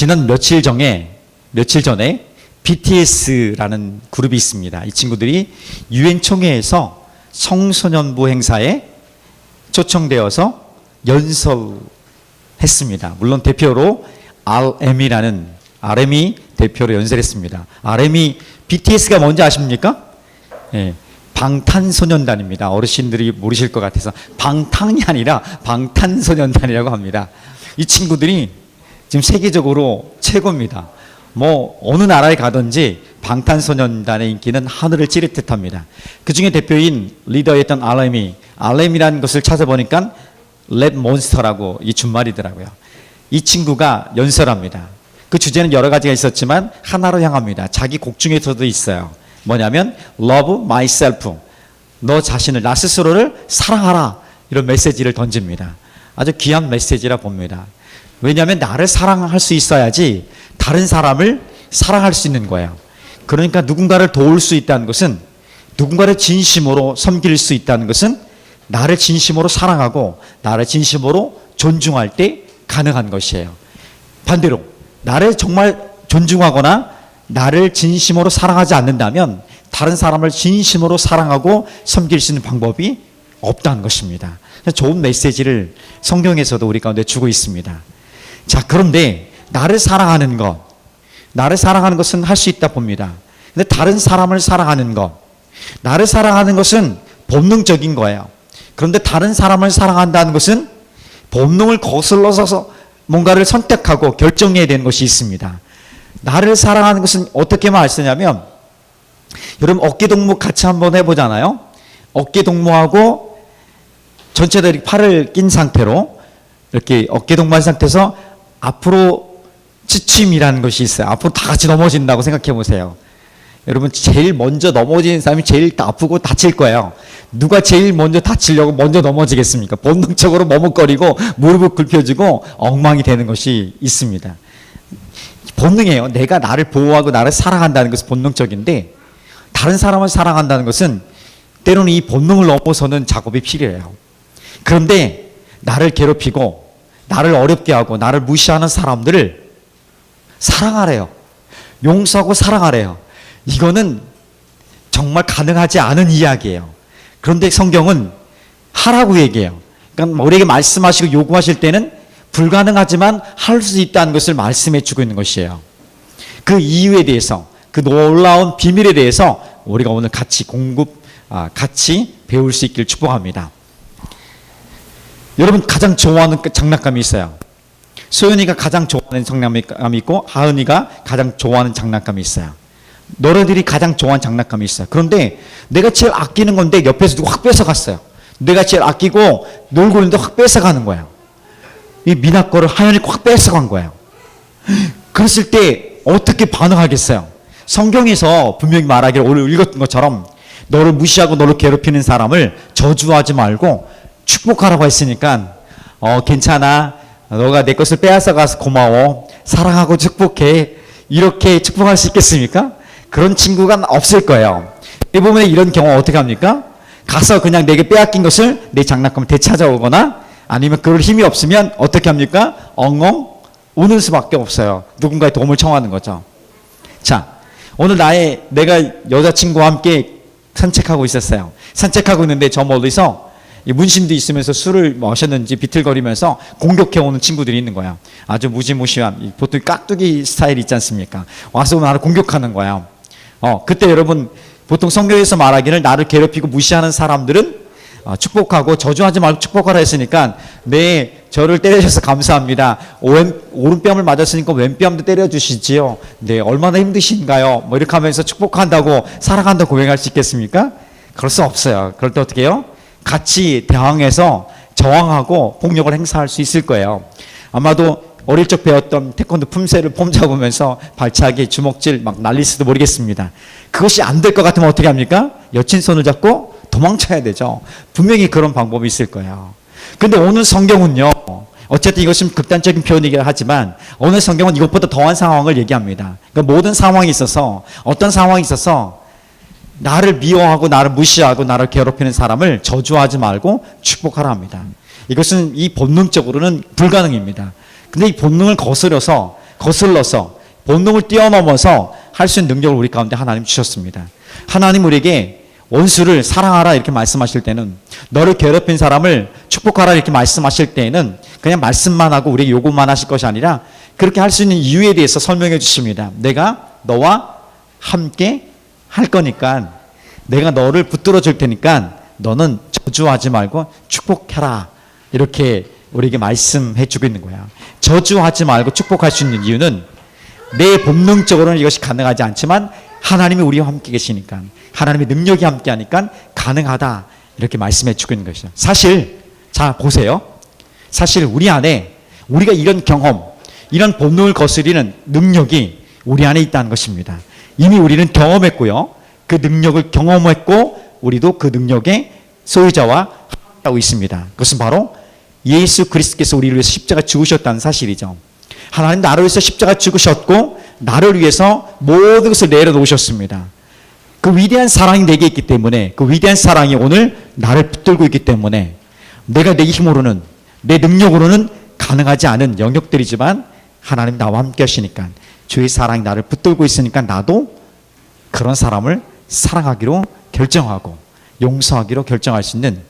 지난 며칠 전에 BTS라는 그룹이 있습니다. 이 친구들이 유엔 총회에서 청소년부 행사에 초청되어서 연설했습니다. 물론 대표로 RM이 대표로 연설했습니다. RM이 BTS가 뭔지 아십니까? 예, 방탄소년단입니다. 어르신들이 모르실 것 같아서 방탕이 아니라 방탄소년단이라고 합니다. 이 친구들이 지금 세계적으로 최고입니다. 뭐 어느 나라에 가든지 방탄소년단의 인기는 하늘을 찌를 듯합니다. 그 중에 대표인 리더였던 RM이라는 것을 찾아보니까 랩 몬스터라고 이 준말이더라고요. 이 친구가 연설합니다. 그 주제는 여러 가지가 있었지만 하나로 향합니다. 자기 곡 중에서도 있어요. 뭐냐면 Love myself, 너 자신을, 나 스스로를 사랑하라, 이런 메시지를 던집니다. 아주 귀한 메시지라 봅니다. 왜냐하면 나를 사랑할 수 있어야지 다른 사람을 사랑할 수 있는 거예요. 그러니까 누군가를 도울 수 있다는 것은, 누군가를 진심으로 섬길 수 있다는 것은 나를 진심으로 사랑하고 나를 진심으로 존중할 때 가능한 것이에요. 반대로 나를 정말 존중하거나 나를 진심으로 사랑하지 않는다면 다른 사람을 진심으로 사랑하고 섬길 수 있는 방법이 없다는 것입니다. 좋은 메시지를 성경에서도 우리 가운데 주고 있습니다. 자, 그런데 나를 사랑하는 것은 할 수 있다 봅니다. 근데 다른 사람을 사랑하는 것, 나를 사랑하는 것은 본능적인 거예요. 그런데 다른 사람을 사랑한다는 것은 본능을 거슬러서 뭔가를 선택하고 결정해야 되는 것이 있습니다. 나를 사랑하는 것은 어떻게 말쓰냐면, 여러분 어깨동무 같이 한번 해보잖아요. 어깨동무하고 전체적으로 이렇게 팔을 낀 상태로 이렇게 어깨동무한 상태에서 앞으로 치침이라는 것이 있어요. 앞으로 다 같이 넘어진다고 생각해 보세요. 여러분 제일 먼저 넘어지는 사람이 제일 아프고 다칠 거예요. 누가 제일 먼저 다치려고 먼저 넘어지겠습니까? 본능적으로 머뭇거리고 무릎을 굽혀주고 엉망이 되는 것이 있습니다. 본능이에요. 내가 나를 보호하고 나를 사랑한다는 것은 본능적인데, 다른 사람을 사랑한다는 것은 때로는 이 본능을 넘어서는 작업이 필요해요. 그런데 나를 괴롭히고 나를 어렵게 하고 나를 무시하는 사람들을 사랑하래요. 용서하고 사랑하래요. 이거는 정말 가능하지 않은 이야기예요. 그런데 성경은 하라고 얘기해요. 그러니까 우리에게 말씀하시고 요구하실 때는 불가능하지만 할 수 있다는 것을 말씀해 주고 있는 것이에요. 그 이유에 대해서, 그 놀라운 비밀에 대해서 우리가 오늘 같이 같이 배울 수 있기를 축복합니다. 여러분 가장 좋아하는 장난감이 있어요. 소연이가 가장 좋아하는 장난감이 있고 하은이가 가장 좋아하는 장난감이 있어요. 너희들이 가장 좋아하는 장난감이 있어요. 그런데 내가 제일 아끼는 건데 옆에서 누가 확 뺏어갔어요. 내가 제일 아끼고 놀고 있는데 확 뺏어가는 거예요. 이 미나 거를 하연이가 확 뺏어간 거예요. 그랬을 때 어떻게 반응하겠어요? 성경에서 분명히 말하기를, 오늘 읽었던 것처럼 너를 무시하고 너를 괴롭히는 사람을 저주하지 말고 축복하라고 했으니까 괜찮아, 너가 내 것을 빼앗아가서 고마워, 사랑하고 축복해, 이렇게 축복할 수 있겠습니까? 그런 친구가 없을 거예요. 대부분의 이런 경우 어떻게 합니까? 가서 그냥 내게 빼앗긴 것을, 내 장난감을 되찾아오거나, 아니면 그럴 힘이 없으면 어떻게 합니까? 엉엉 우는 수밖에 없어요. 누군가의 도움을 청하는 거죠. 자, 오늘 내가 여자친구와 함께 산책하고 있었어요. 산책하고 있는데 저 멀리서 문신도 있으면서 술을 마셨는지 비틀거리면서 공격해오는 친구들이 있는 거야. 아주 무지무시한, 보통 깍두기 스타일 있지 않습니까? 와서 나를 공격하는 거야. 그때 여러분 보통 성경에서 말하기를, 나를 괴롭히고 무시하는 사람들은 축복하고 저주하지 말고 축복하라 했으니까, 네, 저를 때려주셔서 감사합니다. 오른뺨을 맞았으니까 왼뺨도 때려주시지요. 네, 얼마나 힘드신가요? 뭐 이렇게 하면서 축복한다고, 사랑한다고 고백할 수 있겠습니까? 그럴 수 없어요. 그럴 때 어떻게 해요? 같이 대항해서 저항하고 폭력을 행사할 수 있을 거예요. 아마도 어릴 적 배웠던 태권도 품새를 폼잡으면서 발차기, 주먹질 막 날릴지도 모르겠습니다. 그것이 안 될 것 같으면 어떻게 합니까? 여친 손을 잡고 도망쳐야 되죠. 분명히 그런 방법이 있을 거예요. 근데 오늘 성경은요, 어쨌든 이것은 극단적인 표현이긴 하지만 오늘 성경은 이것보다 더한 상황을 얘기합니다. 그러니까 모든 상황이 있어서, 어떤 상황이 있어서 나를 미워하고 나를 무시하고 나를 괴롭히는 사람을 저주하지 말고 축복하라 합니다. 이것은 이 본능적으로는 불가능입니다. 근데 이 본능을 거스려서 거슬러서 본능을 뛰어넘어서 할 수 있는 능력을 우리 가운데 하나님 주셨습니다. 하나님 우리에게 원수를 사랑하라 이렇게 말씀하실 때는, 너를 괴롭힌 사람을 축복하라 이렇게 말씀하실 때에는 그냥 말씀만 하고 우리에게 요구만 하실 것이 아니라 그렇게 할 수 있는 이유에 대해서 설명해 주십니다. 내가 너와 함께 할 거니까, 내가 너를 붙들어 줄 테니까 너는 저주하지 말고 축복해라 이렇게 우리에게 말씀해 주고 있는 거야. 저주하지 말고 축복할 수 있는 이유는 내 본능적으로는 이것이 가능하지 않지만 하나님이 우리와 함께 계시니까, 하나님의 능력이 함께 하니까 가능하다 이렇게 말씀해 주고 있는 것이죠. 사실 자 보세요. 사실 우리 안에 우리가 이런 경험, 이런 본능을 거스리는 능력이 우리 안에 있다는 것입니다. 이미 우리는 경험했고요. 그 능력을 경험했고 우리도 그 능력의 소유자와 하고 있습니다. 그것은 바로 예수 그리스도께서 우리를 위해서 십자가 죽으셨다는 사실이죠. 하나님 나를 위해서 십자가 죽으셨고 나를 위해서 모든 것을 내려놓으셨습니다. 그 위대한 사랑이 내게 있기 때문에, 그 위대한 사랑이 오늘 나를 붙들고 있기 때문에 내가 내 힘으로는, 내 능력으로는 가능하지 않은 영역들이지만 하나님 나와 함께 하시니까, 주의 사랑이 나를 붙들고 있으니까 나도 그런 사람을 사랑하기로 결정하고 용서하기로 결정할 수 있는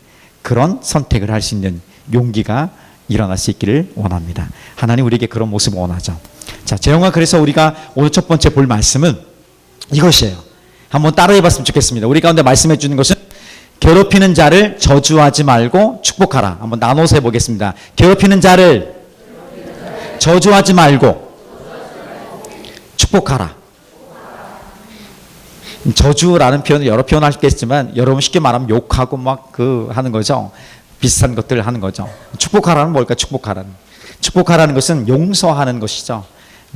그런 선택을 할 수 있는 용기가 일어날 수 있기를 원합니다. 하나님 우리에게 그런 모습을 원하죠. 자, 재영아, 그래서 우리가 오늘 첫 번째 볼 말씀은 이것이에요. 한번 따라해 봤으면 좋겠습니다. 우리 가운데 말씀해 주는 것은 괴롭히는 자를 저주하지 말고 축복하라. 한번 나눠서 해보겠습니다. 괴롭히는 자를 저주하지 말고 축복하라. 저주라는 표현은 여러 표현 하겠지만 여러분 쉽게 말하면 욕하고 막 하는 거죠. 비슷한 것들을 하는 거죠. 축복하라는 뭘까? 축복하라는 것은 용서하는 것이죠.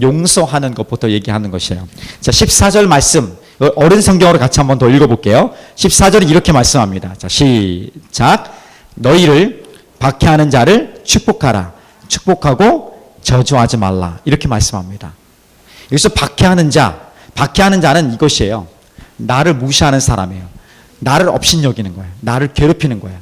용서하는 것부터 얘기하는 것이에요. 자, 14절 말씀 어른 성경으로 같이 한번 더 읽어볼게요. 14절은 이렇게 말씀합니다. 자, 시작. 너희를 박해하는 자를 축복하라. 축복하고 저주하지 말라. 이렇게 말씀합니다. 여기서 박해하는 자는 이것이에요. 나를 무시하는 사람이에요. 나를 업신여기는 거예요. 나를 괴롭히는 거예요.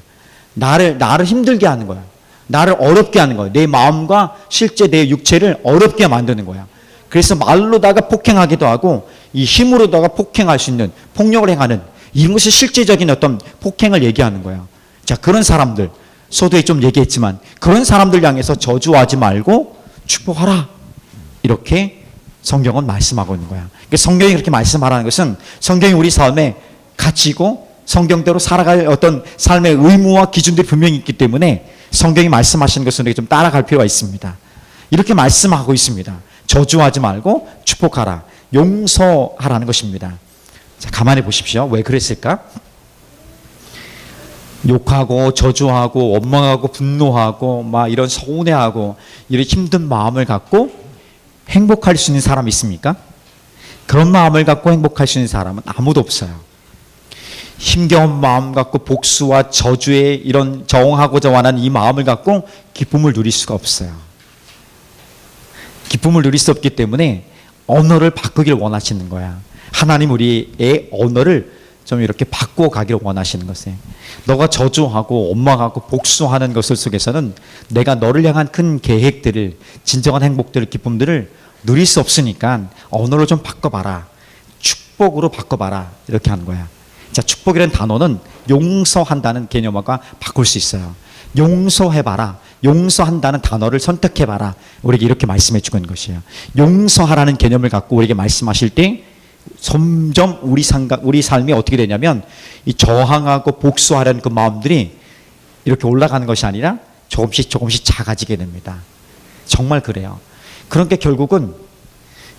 나를 힘들게 하는 거예요. 나를 어렵게 하는 거예요. 내 마음과 실제 내 육체를 어렵게 만드는 거예요. 그래서 말로다가 폭행하기도 하고 이 힘으로다가 폭행할 수 있는, 폭력을 행하는, 이런 것이 실제적인 어떤 폭행을 얘기하는 거예요. 자, 그런 사람들, 서두에 좀 얘기했지만 그런 사람들 향해서 저주하지 말고 축복하라. 이렇게 성경은 말씀하고 있는 거야. 성경이 그렇게 말씀하라는 것은 성경이 우리 삶에 가치고 성경대로 살아갈 어떤 삶의 의무와 기준들이 분명히 있기 때문에 성경이 말씀하시는 것을 우리가 좀 따라갈 필요가 있습니다. 이렇게 말씀하고 있습니다. 저주하지 말고 축복하라. 용서하라는 것입니다. 자, 가만히 보십시오. 왜 그랬을까? 욕하고 저주하고 원망하고 분노하고 막 이런 서운해하고 이런 힘든 마음을 갖고 행복할 수 있는 사람이 있습니까? 그런 마음을 갖고 행복할 수 있는 사람은 아무도 없어요. 힘겨운 마음 갖고 복수와 저주에 이런 저항하고자 원하는 이 마음을 갖고 기쁨을 누릴 수가 없어요. 기쁨을 누릴 수 없기 때문에 언어를 바꾸기를 원하시는 거야. 하나님 우리의 언어를 좀 이렇게 바꾸어 가기를 원하시는 것이에요. 너가 저주하고 원망하고 복수하는 것을 속에서는 내가 너를 향한 큰 계획들을, 진정한 행복들을, 기쁨들을 누릴 수 없으니까 언어를 좀 바꿔봐라. 축복으로 바꿔봐라. 이렇게 하는 거야. 자, 축복이라는 단어는 용서한다는 개념과 바꿀 수 있어요. 용서해봐라. 용서한다는 단어를 선택해봐라. 우리에게 이렇게 말씀해 주고 있는 것이에요. 용서하라는 개념을 갖고 우리에게 말씀하실 때 점점 우리 삶이 어떻게 되냐면 이 저항하고 복수하려는 그 마음들이 이렇게 올라가는 것이 아니라 조금씩 작아지게 됩니다. 정말 그래요. 그러니까 결국은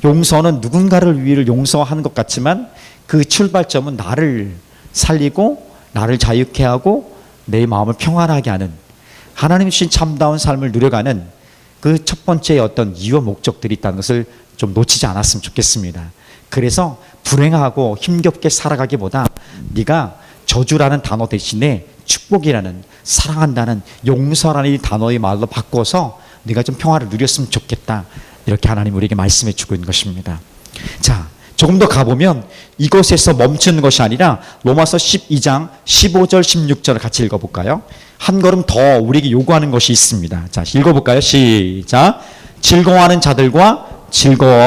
용서는 누군가를 위해 용서하는 것 같지만 그 출발점은 나를 살리고 나를 자유케 하고 내 마음을 평안하게 하는, 하나님 주신 참다운 삶을 누려가는 그 첫 번째 어떤 이유 목적들이 있다는 것을 좀 놓치지 않았으면 좋겠습니다. 그래서 불행하고 힘겹게 살아가기보다 네가 저주라는 단어 대신에 축복이라는, 사랑한다는, 용서라는 이 단어의 말로 바꿔서 네가 좀 평화를 누렸으면 좋겠다. 이렇게 하나님 우리에게 말씀해 주고 있는 것입니다. 자, 조금 더 가보면 이것에서 멈추는 것이 아니라 로마서 12장 15절 16절을 같이 읽어볼까요? 한 걸음 더 우리에게 요구하는 것이 있습니다. 자, 읽어볼까요? 시작. 즐거워하는 자들과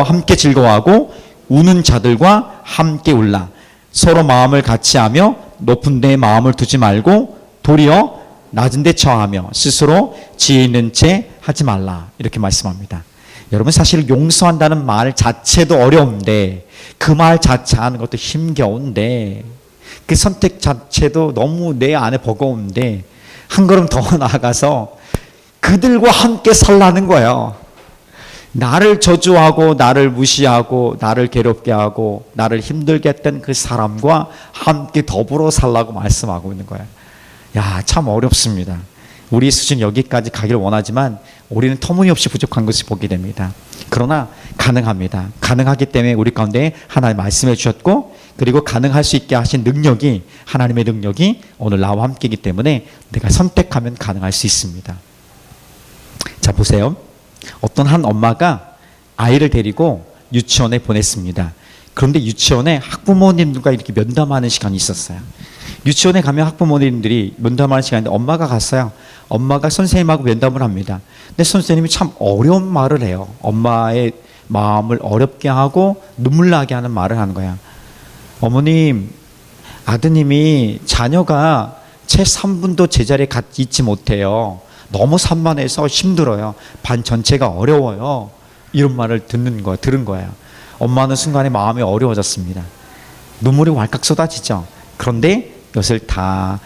함께 즐거워하고 우는 자들과 함께 울라. 서로 마음을 같이하며 높은 데에 마음을 두지 말고 도리어 낮은 데 처하며 스스로 지혜 있는 채 하지 말라. 이렇게 말씀합니다. 여러분, 사실 용서한다는 말 자체도 어려운데 그 말 자체 하는 것도 힘겨운데 그 선택 자체도 너무 내 안에 버거운데 한 걸음 더 나아가서 그들과 함께 살라는 거예요. 나를 저주하고 나를 무시하고 나를 괴롭게 하고 나를 힘들게 했던 그 사람과 함께 더불어 살라고 말씀하고 있는 거예요. 야, 참 어렵습니다. 우리 수준 여기까지 가기를 원하지만 우리는 터무니없이 부족한 것을 보게 됩니다. 그러나 가능합니다. 가능하기 때문에 우리 가운데 하나님 말씀해 주셨고, 그리고 가능할 수 있게 하신 능력이, 하나님의 능력이 오늘 나와 함께이기 때문에 내가 선택하면 가능할 수 있습니다. 자, 보세요. 어떤 한 엄마가 아이를 데리고 유치원에 보냈습니다. 그런데 유치원에 학부모님들과 이렇게 면담하는 시간이 있었어요. 유치원에 가면 학부모님들이 면담하는 시간인데 엄마가 갔어요. 엄마가 선생님하고 면담을 합니다. 근데 선생님이 참 어려운 말을 해요. 엄마의 마음을 어렵게 하고 눈물 나게 하는 말을 하는 거야. 어머님, 아드님이 자녀가 채 3분도 제자리에 있지 못해요. 너무 산만해서 힘들어요. 반 전체가 어려워요. 이런 말을 들은 거예요. 엄마는 순간에 마음이 어려워졌습니다. 눈물이 왈칵 쏟아지죠. 그런데 이것을 다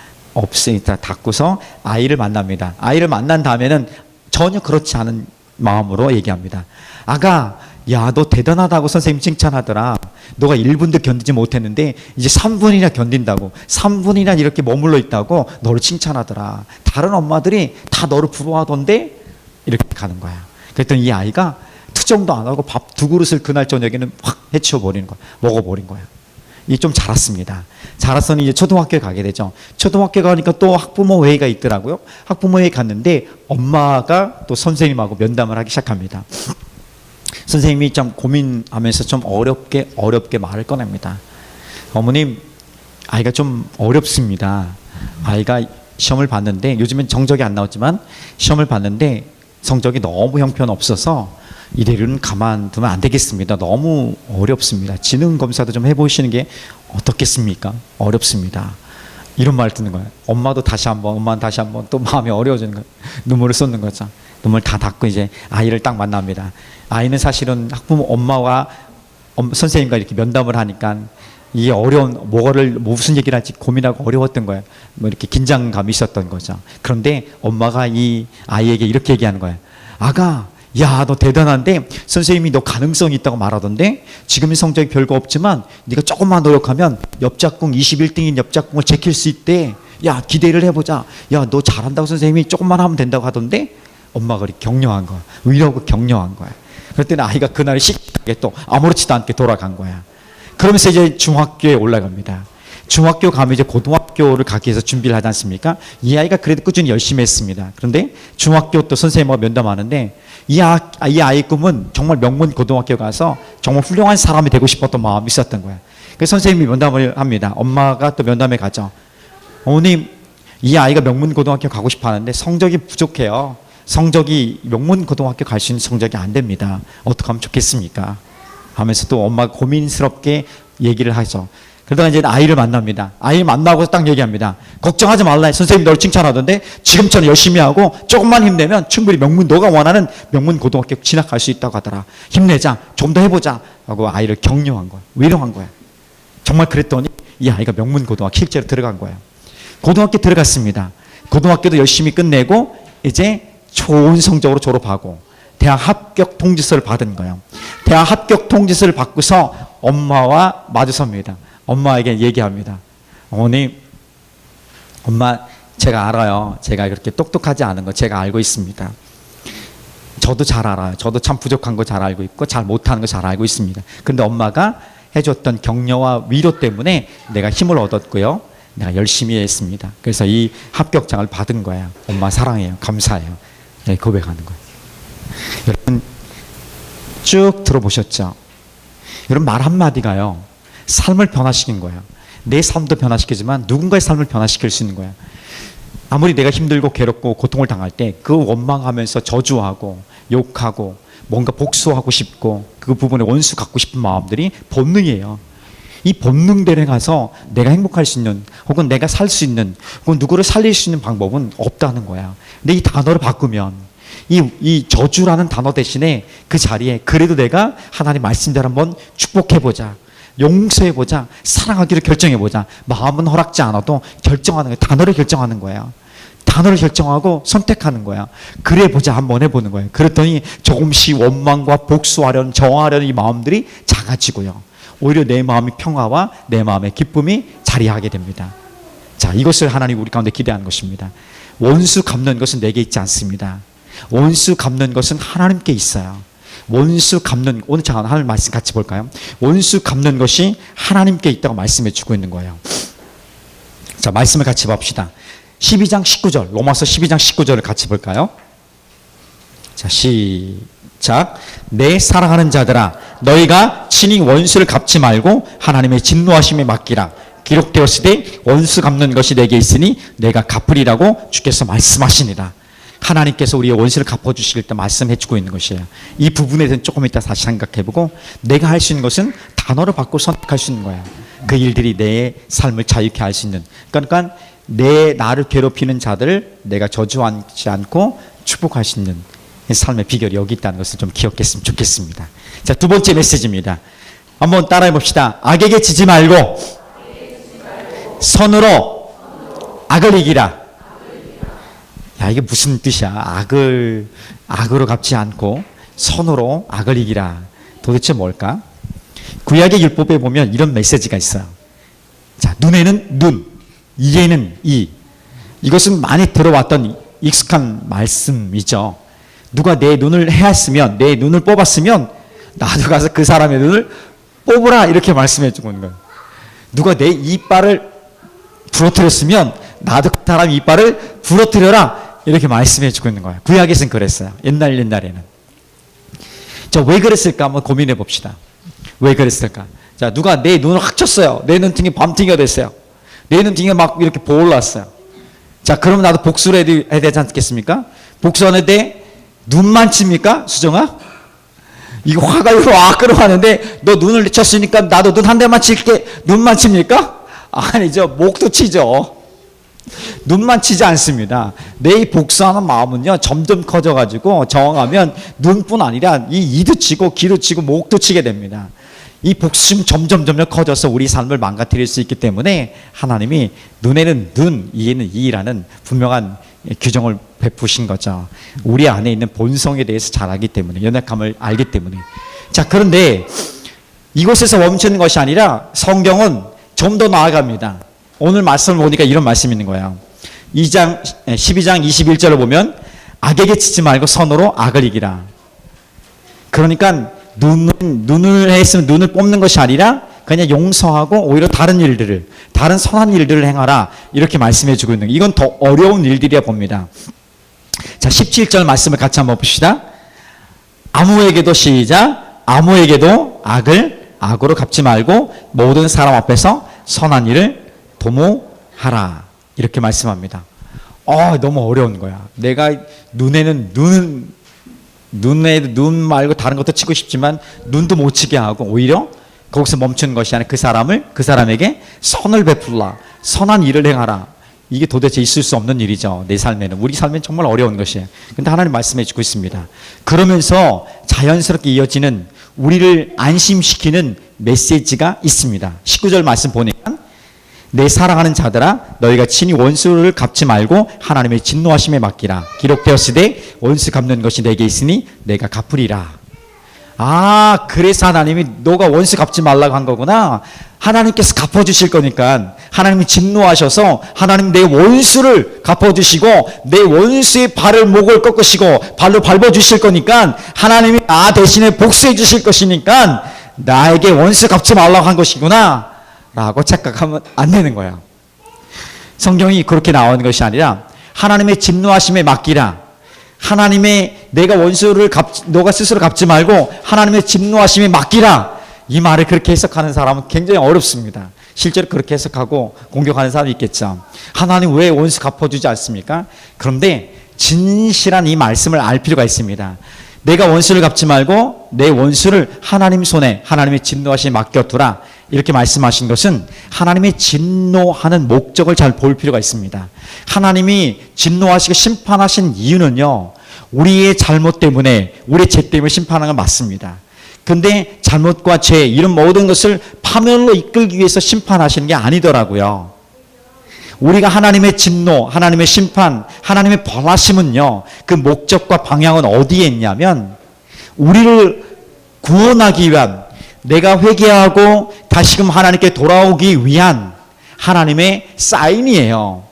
닦고서 아이를 만납니다. 아이를 만난 다음에는 전혀 그렇지 않은 마음으로 얘기합니다. 아가, 야, 너 대단하다고 선생님 칭찬하더라. 너가 1분도 견디지 못했는데 이제 3분이나 견딘다고, 3분이나 이렇게 머물러 있다고 너를 칭찬하더라. 다른 엄마들이 다 너를 부러워하던데? 이렇게 가는 거야. 그랬더니 이 아이가 투정도 안 하고 밥 2그릇을 그날 저녁에는 확 해치워버리는 거야. 먹어버린 거야. 이게 좀 자랐습니다. 자라서는 이제 초등학교에 가게 되죠. 초등학교에 가니까 또 학부모 회의가 있더라고요. 학부모 회의 갔는데 엄마가 또 선생님하고 면담을 하기 시작합니다. 선생님이 좀 고민하면서 좀 어렵게 말을 꺼냅니다. 어머님, 아이가 좀 어렵습니다. 아이가 시험을 봤는데, 요즘엔 정적이 안 나왔지만 시험을 봤는데 성적이 너무 형편없어서 이대로는 가만두면 안 되겠습니다. 너무 어렵습니다. 지능 검사도 좀 해보시는 게 어떻겠습니까? 어렵습니다. 이런 말을 듣는 거예요. 엄마는 다시 한번 또 마음이 어려워지는 거예요. 눈물을 쏟는 거죠. 눈물 다 닦고 이제 아이를 딱 만납니다. 아이는 사실은 학부모 엄마와 선생님과 이렇게 면담을 하니까 이 어려운 무슨 얘기를 할지 고민하고 어려웠던 거예요. 뭐 이렇게 긴장감이 있었던 거죠. 그런데 엄마가 이 아이에게 이렇게 얘기하는 거예요. 아가, 야, 너 대단한데 선생님이 너 가능성이 있다고 말하던데 지금의 성적이 별거 없지만 네가 조금만 노력하면 옆짝꿍 21등인 옆짝꿍을 제킬 수 있대. 야, 기대를 해보자. 야, 너 잘한다고 선생님이 조금만 하면 된다고 하던데. 엄마가 그렇게 격려한 거야. 위로하고 격려한 거야. 그랬더니 아이가 그날 씩하게 또 아무렇지도 않게 돌아간 거야. 그러면서 이제 중학교에 올라갑니다. 중학교 가면 이제 고등학교를 가기 위해서 준비를 하지 않습니까? 이 아이가 그래도 꾸준히 열심히 했습니다. 그런데 중학교 또 선생님하고 면담하는데 이 아이 꿈은 정말 명문 고등학교 가서 정말 훌륭한 사람이 되고 싶었던 마음이 있었던 거예요. 그래서 선생님이 면담을 합니다. 엄마가 또 면담에 가죠. 어머님, 이 아이가 명문 고등학교 가고 싶어 하는데 성적이 부족해요. 성적이 명문 고등학교 갈 수 있는 성적이 안 됩니다. 어떻게 하면 좋겠습니까? 하면서 또 엄마가 고민스럽게 얘기를 하죠. 그러다가 이제 아이를 만납니다. 아이 만나고 딱 얘기합니다. 걱정하지 말라. 선생님 널 칭찬하던데 지금처럼 열심히 하고 조금만 힘내면 충분히 너가 원하는 명문 고등학교 진학할 수 있다고 하더라. 힘내자. 좀 더 해보자. 하고 아이를 격려한 거야. 위로한 거야. 정말 그랬더니 이 아이가 명문 고등학교 실제로 들어간 거예요. 고등학교 들어갔습니다. 고등학교도 열심히 끝내고 이제 좋은 성적으로 졸업하고 대학 합격 통지서를 받은 거예요. 대학 합격 통지서를 받고서 엄마와 마주섭니다. 엄마에게 얘기합니다. 어머님, 엄마, 제가 알아요. 제가 그렇게 똑똑하지 않은 거 제가 알고 있습니다. 저도 잘 알아요. 저도 참 부족한 거 잘 알고 있고 잘 못하는 거 잘 알고 있습니다. 그런데 엄마가 해줬던 격려와 위로 때문에 내가 힘을 얻었고요. 내가 열심히 했습니다. 그래서 이 합격장을 받은 거예요. 엄마 사랑해요. 감사해요. 네, 고백하는 거예요. 여러분 쭉 들어보셨죠? 여러분 말 한마디가요. 삶을 변화시킨 거예요. 내 삶도 변화시키지만 누군가의 삶을 변화시킬 수 있는 거예요. 아무리 내가 힘들고 괴롭고 고통을 당할 때 그 원망하면서 저주하고 욕하고 뭔가 복수하고 싶고 그 부분에 원수 갖고 싶은 마음들이 본능이에요. 이 본능대로 가서 내가 행복할 수 있는 혹은 내가 살 수 있는 혹은 누구를 살릴 수 있는 방법은 없다는 거야. 근데 이 단어를 바꾸면 이 저주라는 단어 대신에 그 자리에 그래도 내가 하나님 말씀대로 한번 축복해보자, 용서해보자, 사랑하기로 결정해보자. 마음은 허락지 않아도 결정하는 거예요. 단어를 결정하는 거예요. 단어를 결정하고 선택하는 거야. 그래 보자 한번 해보는 거예요. 그랬더니 조금씩 원망과 복수하려는 정하려는 이 마음들이 작아지고요. 오히려 내 마음의 평화와 내 마음의 기쁨이 자리하게 됩니다. 자, 이것을 하나님 우리 가운데 기대하는 것입니다. 원수 갚는 것은 내게 있지 않습니다. 원수 갚는 것은 하나님께 있어요. 원수 갚는, 오늘 잠깐 하나님 말씀 같이 볼까요? 원수 갚는 것이 하나님께 있다고 말씀해 주고 있는 거예요. 자, 말씀을 같이 봅시다. 12장 19절, 로마서 12장 19절을 같이 볼까요? 자, 시작. 내 사랑하는 자들아, 너희가 친히 원수를 갚지 말고 하나님의 진노하심에 맡기라. 기록되었으되 원수 갚는 것이 내게 있으니 내가 갚으리라고 주께서 말씀하시니라. 하나님께서 우리의 원수를 갚아주실 때 말씀해 주고 있는 것이에요. 이 부분에 대해서 조금 이따 다시 생각해보고, 내가 할 수 있는 것은 단어를 바꾸고 선택할 수 있는 거야. 그 일들이 내 삶을 자유케 할 수 있는, 그러니까 나를 괴롭히는 자들을 내가 저주하지 않고 축복할 수 있는 삶의 비결이 여기 있다는 것을 좀 기억했으면 좋겠습니다. 자, 두 번째 메시지입니다. 한번 따라해 봅시다. 악에게 지지 말고 선으로 악을 이기라. 야, 이게 무슨 뜻이야? 악으로 갚지 않고 선으로 악을 이기라. 도대체 뭘까? 구약의 율법에 보면 이런 메시지가 있어요. 자, 눈에는 눈, 이에는 이. 이것은 많이 들어왔던 익숙한 말씀이죠. 누가 내 눈을 해왔으면, 내 눈을 뽑았으면 나도 가서 그 사람의 눈을 뽑으라, 이렇게 말씀해 주고 있는 거예요. 누가 내 이빨을 부러뜨렸으면 나도 그 사람 이빨을 부러뜨려라, 이렇게 말씀해 주고 있는 거예요. 구약에서는 그랬어요. 옛날에는. 자, 왜 그랬을까 한번 고민해 봅시다. 왜 그랬을까? 자, 누가 내 눈을 확 쳤어요. 내 눈등이 밤탱이가 됐어요. 내 눈등이가 막 이렇게 보올랐어요. 자, 그러면 나도 복수를 해야 되지 않겠습니까? 복수하는데 눈만 칩니까? 수정아? 이거 화가 와 끌어가는데 너 눈을 쳤으니까 나도 눈 한 대만 칠게. 눈만 칩니까? 아니죠. 목도 치죠. 눈만 치지 않습니다. 내 이 복수하는 마음은요, 점점 커져가지고 정하면 눈뿐 아니라 이 이도 치고 귀도 치고 목도 치게 됩니다. 이 복수심 점점 커져서 우리 삶을 망가뜨릴 수 있기 때문에 하나님이 눈에는 눈, 이에는 이라는 분명한 규정을 베푸신 거죠. 우리 안에 있는 본성에 대해서 잘 알기 때문에, 연약함을 알기 때문에. 자, 그런데 이곳에서 멈추는 것이 아니라 성경은 좀 더 나아갑니다. 오늘 말씀을 보니까 이런 말씀이 있는 거예요. 12장 21절을 보면 악에게 치지 말고 선으로 악을 이기라. 그러니까 눈을 했으면 눈을 뽑는 것이 아니라 그냥 용서하고 오히려 다른 선한 일들을 행하라, 이렇게 말씀해 주고 있는 거예요. 이건 더 어려운 일들이야 봅니다. 자, 17절 말씀을 같이 한번 봅시다. 아무에게도 시작. 아무에게도 악으로 갚지 말고 모든 사람 앞에서 선한 일을 도모하라, 이렇게 말씀합니다. 너무 어려운 거야. 내가 눈에는 눈 말고 다른 것도 치고 싶지만 눈도 못 치게 하고 오히려 거기서 멈추는 것이 아니라 그 사람에게 선을 베풀라, 선한 일을 행하라. 이게 도대체 있을 수 없는 일이죠. 내 삶에는, 우리 삶에는 정말 어려운 것이에요. 근데 하나님 말씀해 주고 있습니다. 그러면서 자연스럽게 이어지는 우리를 안심시키는 메시지가 있습니다. 19절 말씀 보니까 내 사랑하는 자들아, 너희가 친히 원수를 갚지 말고 하나님의 진노하심에 맡기라. 기록되었으되 원수 갚는 것이 내게 있으니 내가 갚으리라. 그래서 하나님이 너가 원수 갚지 말라고 한 거구나. 하나님께서 갚아주실 거니까, 하나님이 진노하셔서 하나님 내 원수를 갚아주시고 내 원수의 발을 목을 꺾으시고 발로 밟아주실 거니까, 하나님이 나 대신에 복수해 주실 것이니까 나에게 원수 갚지 말라고 한 것이구나 라고 착각하면 안 되는 거야. 성경이 그렇게 나오는 것이 아니라 하나님의 진노하심에 맡기라. 하나님의 내가 원수를 너가 스스로 갚지 말고 하나님의 진노하심에 맡기라. 이 말을 그렇게 해석하는 사람은 굉장히 어렵습니다. 실제로 그렇게 해석하고 공격하는 사람이 있겠죠. 하나님 왜 원수 갚아주지 않습니까? 그런데 진실한 이 말씀을 알 필요가 있습니다. 내가 원수를 갚지 말고 내 원수를 하나님 손에 하나님의 진노하심에 맡겨두라. 이렇게 말씀하신 것은 하나님의 진노하는 목적을 잘 볼 필요가 있습니다. 하나님이 진노하시고 심판하신 이유는요, 우리의 잘못 때문에, 우리의 죄 때문에 심판하는 건 맞습니다. 근데 잘못과 죄, 이런 모든 것을 파멸로 이끌기 위해서 심판하시는 게 아니더라고요. 우리가 하나님의 진노, 하나님의 심판, 하나님의 벌하심은요, 그 목적과 방향은 어디에 있냐면, 우리를 구원하기 위한, 내가 회개하고 다시금 하나님께 돌아오기 위한 하나님의 사인이에요.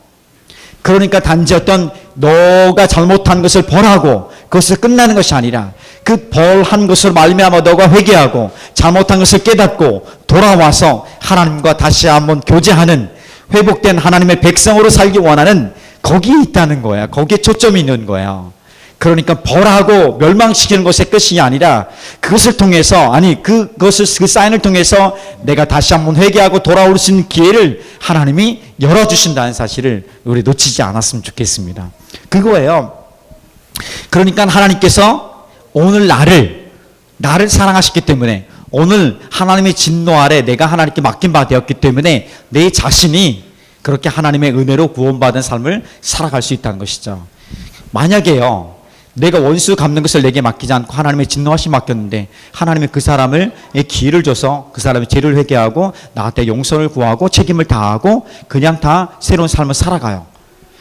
그러니까 단지 어떤 너가 잘못한 것을 벌하고 그것을 끝나는 것이 아니라, 그 벌한 것을 말미암아 너가 회개하고 잘못한 것을 깨닫고 돌아와서 하나님과 다시 한번 교제하는, 회복된 하나님의 백성으로 살기 원하는, 거기에 있다는 거야. 거기에 초점이 있는 거예요. 그러니까 벌하고 멸망시키는 것의 끝이 아니라, 그것을 통해서, 그 사인을 통해서 내가 다시 한번 회개하고 돌아올 수 있는 기회를 하나님이 열어주신다는 사실을 우리 놓치지 않았으면 좋겠습니다. 그거예요. 그러니까 하나님께서 오늘 나를 사랑하셨기 때문에, 오늘 하나님의 진노 아래 내가 하나님께 맡긴 바 되었기 때문에 내 자신이 그렇게 하나님의 은혜로 구원받은 삶을 살아갈 수 있다는 것이죠. 만약에요, 내가 원수 갚는 것을 내게 맡기지 않고 하나님의 진노하심 맡겼는데, 하나님이 그 사람을 기회를 줘서 그 사람의 죄를 회개하고 나한테 용서를 구하고 책임을 다하고 그냥 다 새로운 삶을 살아가요.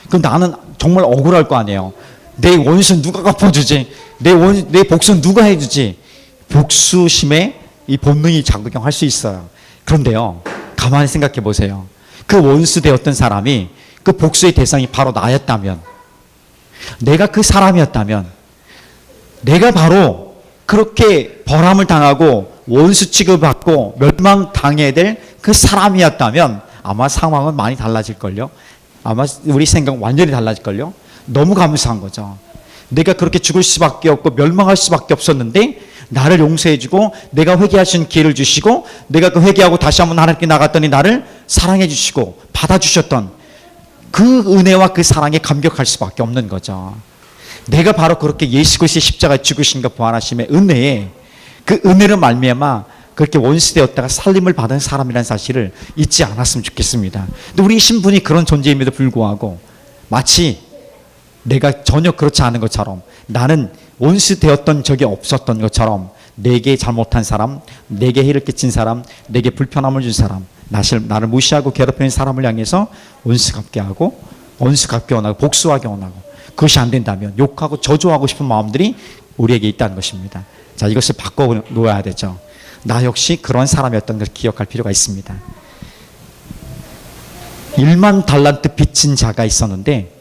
그럼 나는 정말 억울할 거 아니에요. 내 원수 누가 갚아주지? 내 복수는 누가 해주지? 복수심에 이 본능이 작용할 수 있어요. 그런데요, 가만히 생각해 보세요. 그 원수 되었던 사람이, 그 복수의 대상이 바로 나였다면, 내가 그 사람이었다면, 내가 바로 그렇게 벌함을 당하고 원수 취급을 받고 멸망당해야 될 그 사람이었다면 아마 상황은 많이 달라질걸요. 아마 우리 생각 완전히 달라질걸요. 너무 감사한 거죠. 내가 그렇게 죽을 수밖에 없고 멸망할 수밖에 없었는데 나를 용서해주고 내가 회개할 수 있는 기회를 주시고, 내가 그 회개하고 다시 한번 하나님께 나갔더니 나를 사랑해 주시고 받아주셨던 그 은혜와 그 사랑에 감격할 수밖에 없는 거죠. 내가 바로 그렇게 예수 그리스도의 십자가에 죽으신가 부활하심의 은혜에, 그 은혜로 말미암아 그렇게 원수되었다가 살림을 받은 사람이라는 사실을 잊지 않았으면 좋겠습니다. 근데 우리 신분이 그런 존재임에도 불구하고 마치 내가 전혀 그렇지 않은 것처럼, 나는 원수되었던 적이 없었던 것처럼, 내게 잘못한 사람, 내게 해를 끼친 사람, 내게 불편함을 준 사람, 나를 무시하고 괴롭히는 사람을 향해서 원수 갚게 하고, 원수 갚게 원하고, 복수하게 원하고, 그것이 안 된다면 욕하고 저주하고 싶은 마음들이 우리에게 있다는 것입니다. 자, 이것을 바꿔놓아야 되죠. 나 역시 그런 사람이었던 것을 기억할 필요가 있습니다. 1만 달란트 빚진 자가 있었는데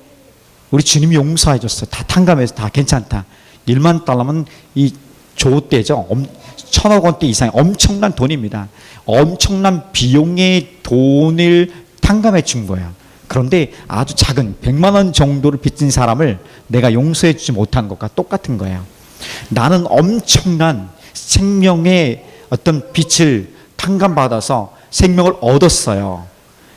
우리 주님이 용서해 줬어요. 다 탕감해서 다 괜찮다. 1만 달러면 이 조대죠. 1,000억 원대 이상의 엄청난 돈입니다. 엄청난 비용의 돈을 탕감해 준 거예요. 그런데 아주 작은 100만 원 정도를 빚진 사람을 내가 용서해 주지 못한 것과 똑같은 거예요. 나는 엄청난 생명의 어떤 빚을 탕감받아서 생명을 얻었어요.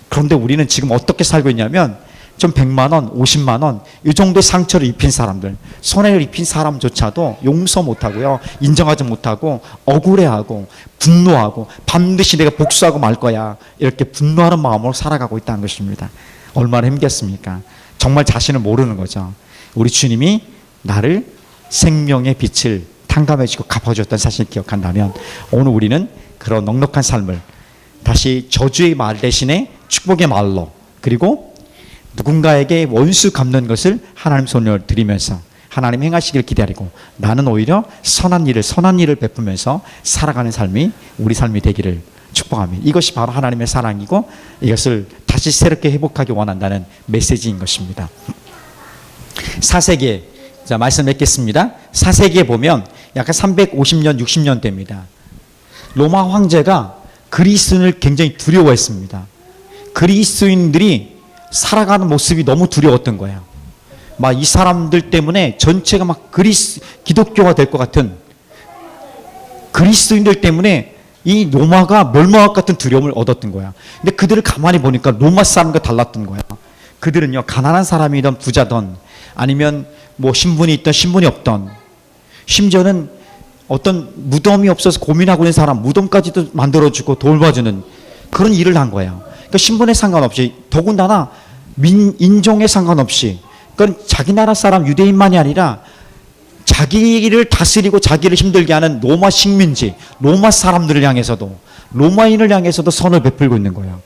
그런데 우리는 지금 어떻게 살고 있냐면, 좀 100만 원, 50만 원, 이 정도의 상처를 입힌 사람들, 손해를 입힌 사람조차도 용서 못하고요, 인정하지 못하고 억울해하고 분노하고 반드시 내가 복수하고 말 거야, 이렇게 분노하는 마음으로 살아가고 있다는 것입니다. 얼마나 힘겹습니까? 정말 자신을 모르는 거죠. 우리 주님이 나를 생명의 빛을 탕감해 주고 갚아주었다는 사실을 기억한다면, 오늘 우리는 그런 넉넉한 삶을 다시 저주의 말 대신에 축복의 말로, 그리고 누군가에게 원수 갚는 것을 하나님 손을 드리면서 하나님 행하시길 기다리고, 나는 오히려 선한 일을 베푸면서 살아가는 삶이 우리 삶이 되기를 축복합니다. 이것이 바로 하나님의 사랑이고, 이것을 다시 새롭게 회복하기 원한다는 메시지인 것입니다. 사세기에, 자, 말씀 맺겠습니다. 사세기에 보면 약간 350년, 60년 됩니다. 로마 황제가 그리스도인을 굉장히 두려워했습니다. 그리스도인들이 살아가는 모습이 너무 두려웠던 거예요. 막 이 사람들 때문에 전체가 막 기독교가 될 것 같은, 그리스도인들 때문에 이 로마가 멸망할 것 같은 두려움을 얻었던 거야. 근데 그들을 가만히 보니까 로마 사람과 달랐던 거야. 그들은요, 가난한 사람이든 부자든 아니면 뭐 신분이 있든 신분이 없든, 심지어는 어떤 무덤이 없어서 고민하고 있는 사람 무덤까지도 만들어주고 돌봐주는 그런 일을 한 거예요. 그러니까 신분에 상관없이, 더군다나 인종에 상관없이, 그건 자기 나라 사람 유대인만이 아니라 자기를 다스리고 자기를 힘들게 하는 로마 식민지, 로마 사람들을 향해서도, 로마인을 향해서도 선을 베풀고 있는 거예요.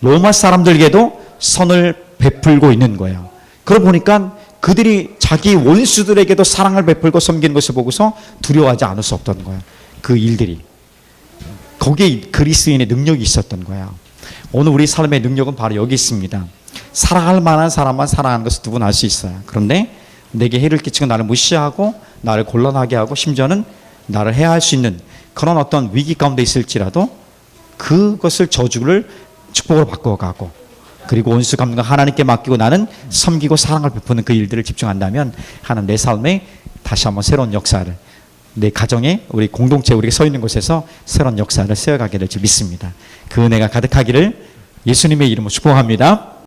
로마 사람들에게도 선을 베풀고 있는 거예요. 그러고 보니까 그들이 자기 원수들에게도 사랑을 베풀고 섬기는 것을 보고서 두려워하지 않을 수 없던 거예요. 그 일들이. 거기에 그리스인의 능력이 있었던 거예요. 오늘 우리 삶의 능력은 바로 여기 있습니다. 사랑할 만한 사람만 사랑하는 것을 누구나 알 수 있어요. 그런데 내게 해를 끼치고 나를 무시하고 나를 곤란하게 하고 심지어는 나를 해할 수 있는 그런 어떤 위기 가운데 있을지라도 그것을 저주를 축복으로 바꿔가고, 그리고 온수 감독 하나님께 맡기고 나는 섬기고 사랑을 베푸는 그 일들을 집중한다면 하나님 내 삶에 다시 한번 새로운 역사를, 내 가정에, 우리 공동체, 우리가 서 있는 곳에서 새로운 역사를 세워가게 될지 믿습니다. 그 은혜가 가득하기를 예수님의 이름으로 축복합니다.